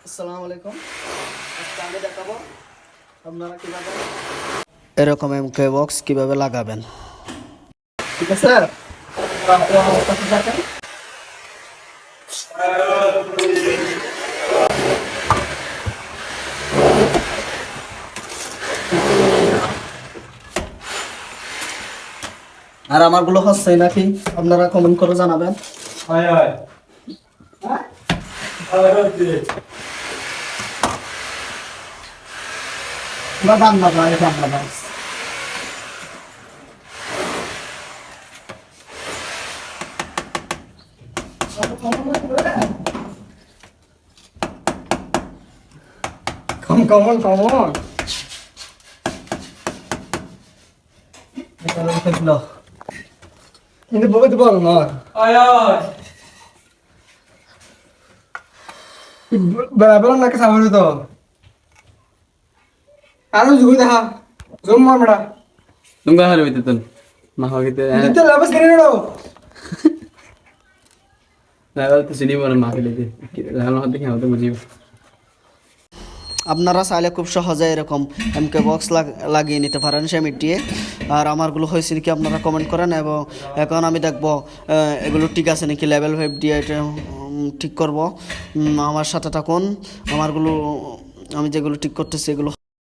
আসসালামু আলাইকুম। আজকে আমি দেখাবো আপনারা কিভাবে এরকম এমকে বক্স কিভাবে লাগাবেন। ঠিক আছে স্যার, আর আমারগুলো হচ্ছে নাকি আপনারা কমেন্ট করে জানাবেন। দাম না ভাই, দাম না ভাই। Come on, come on. কিন্তু বহুত বড় না। বরাবর নাকি সামনে তো। আরো জুই দেখা। জুম মারমড়া। তুমি কাহার হইতে তো না হইতে কিন্তু লাভস করে নিড়ো। লাগাল তো চিনি বড় না হইলে লাগাল হাতে কি হতে বুঝিব। আপনারা চাইলে খুব সহজে এরকম এমকে বক্স লাগিয়ে নিতে পারেন সেমিটিয়ে। আর আমারগুলো হয়েছে নাকি আপনারা কমেন্ট করেন, এবং এখন আমি দেখব এগুলো ঠিক আছে নাকি, লেভেল 5 দিয়ে এটা ঠিক করব। আমার সাথে থাকুন। আমারগুলো আমি যেগুলো ঠিক করতেছি এগুলো